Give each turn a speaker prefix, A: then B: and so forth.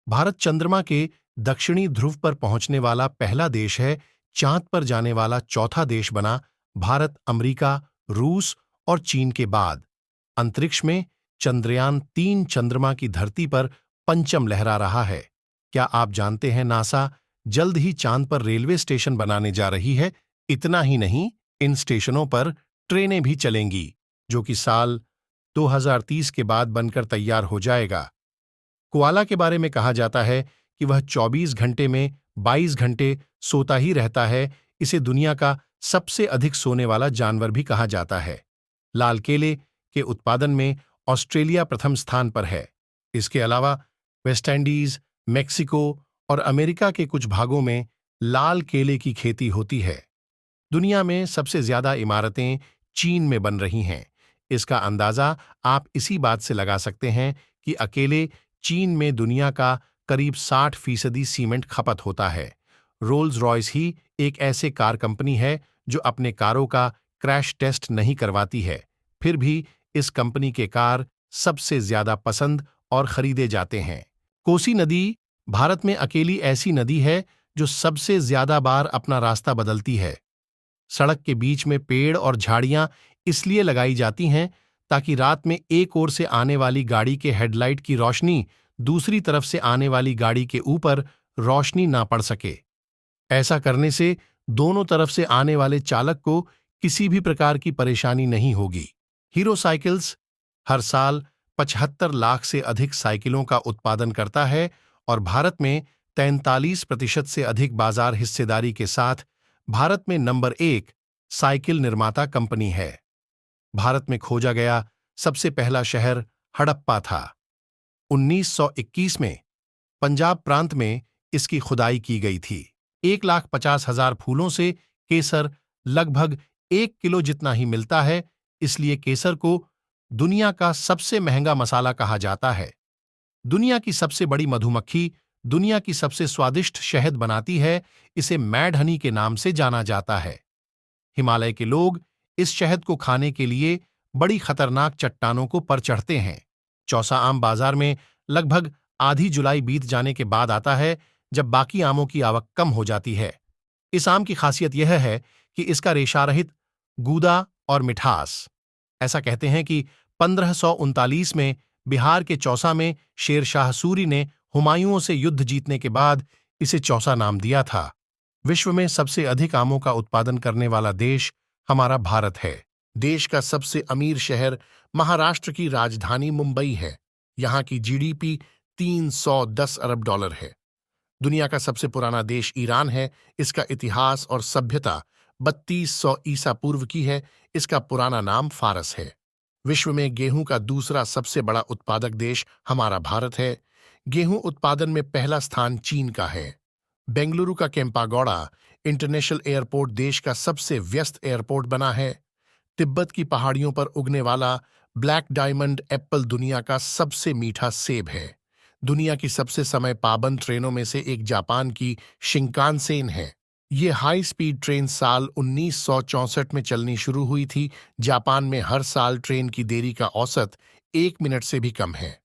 A: भारत चंद्रमा के दक्षिणी ध्रुव पर पहुंचने वाला पहला देश है। चांद पर जाने वाला चौथा देश बना। भारत अमेरिका, रूस और चीन के बाद अंतरिक्ष में चंद्रयान-3 चंद्रमा की धरती पर पंचम लहरा रहा है। क्या आप जानते हैं, नासा जल्द ही चांद पर रेलवे स्टेशन बनाने जा रही है। इतना ही नहीं, इन स्टेशनों पर ट्रेनें भी चलेंगी, जो कि साल 2030 के बाद बनकर तैयार हो जाएगा। कोआला के बारे में कहा जाता है कि वह 24 घंटे में 22 घंटे सोता ही रहता है। इसे दुनिया का सबसे अधिक सोने वाला जानवर भी कहा जाता है। लाल केले के उत्पादन में ऑस्ट्रेलिया प्रथम स्थान पर है। इसके अलावा वेस्ट इंडीज, मेक्सिको और अमेरिका के कुछ भागों में लाल केले की खेती होती है। दुनिया में सबसे ज्यादा इमारतें चीन में बन रही हैं। इसका अंदाजा आप इसी बात से लगा सकते हैं कि अकेले चीन में दुनिया का करीब 60% सीमेंट खपत होता है। रोल्स रॉयस ही एक ऐसे कार कंपनी है जो अपने कारों का क्रैश टेस्ट नहीं करवाती है। फिर भी इस कंपनी के कार सबसे ज्यादा पसंद और खरीदे जाते हैं। कोसी नदी भारत में अकेली ऐसी नदी है जो सबसे ज्यादा बार अपना रास्ता बदलती है। सड़क के बीच में पेड़ और झाड़ियां इसलिए लगाई जाती हैं ताकि रात में एक ओर से आने वाली गाड़ी के हेडलाइट की रोशनी दूसरी तरफ से आने वाली गाड़ी के ऊपर रोशनी ना पड़ सके। ऐसा करने से दोनों तरफ से आने वाले चालक को किसी भी प्रकार की परेशानी नहीं होगी। हीरो साइकिल्स हर साल 75 लाख से अधिक साइकिलों का उत्पादन करता है और भारत में 43% से अधिक बाजार हिस्सेदारी के साथ भारत में नंबर 1 साइकिल निर्माता कंपनी है। भारत में खोजा गया सबसे पहला शहर हड़प्पा था। 1921 में पंजाब प्रांत में इसकी खुदाई की गई थी। 1,50,000 फूलों से केसर लगभग 1 किलो जितना ही मिलता है, इसलिए केसर को दुनिया का सबसे महंगा मसाला कहा जाता है। दुनिया की सबसे बड़ी मधुमक्खी दुनिया की सबसे स्वादिष्ट शहद बनाती है। इसे मैड हनी के नाम से जाना जाता है। हिमालय के लोग इस शहद को खाने के लिए बड़ी खतरनाक चट्टानों को पर चढ़ते हैं। चौसा आम बाजार में लगभग आधी जुलाई बीत जाने के बाद आता है, जब बाकी आमों की आवक कम हो जाती है। इस आम की खासियत यह है कि इसका रेशारहित गूदा और मिठास। ऐसा कहते हैं कि 1539 में बिहार के चौसा में शेर शाह सूरी ने हुमायूं से युद्ध जीतने के बाद इसे चौसा नाम दिया था। विश्व में सबसे अधिक आमों का उत्पादन करने वाला देश हमारा भारत है। देश का सबसे अमीर शहर महाराष्ट्र की राजधानी मुंबई है। यहाँ की जीडीपी 310 अरब डॉलर है। दुनिया का सबसे पुराना देश ईरान है। इसका इतिहास और सभ्यता 3200 ईसा पूर्व की है। इसका पुराना नाम फारस है। विश्व में गेहूं का दूसरा सबसे बड़ा उत्पादक देश हमारा भारत है। गेहूं उत्पादन में पहला स्थान चीन का है। बेंगलुरु का केम्पागौड़ा इंटरनेशनल एयरपोर्ट देश का सबसे व्यस्त एयरपोर्ट बना है। तिब्बत की पहाड़ियों पर उगने वाला ब्लैक डायमंड एप्पल दुनिया का सबसे मीठा सेब है। दुनिया की सबसे समय पाबंद ट्रेनों में से एक जापान की शिंकानसेन है। ये हाई स्पीड ट्रेन साल 1964 में चलनी शुरू हुई थी। जापान में हर साल ट्रेन की देरी का औसत 1 मिनट से भी कम है।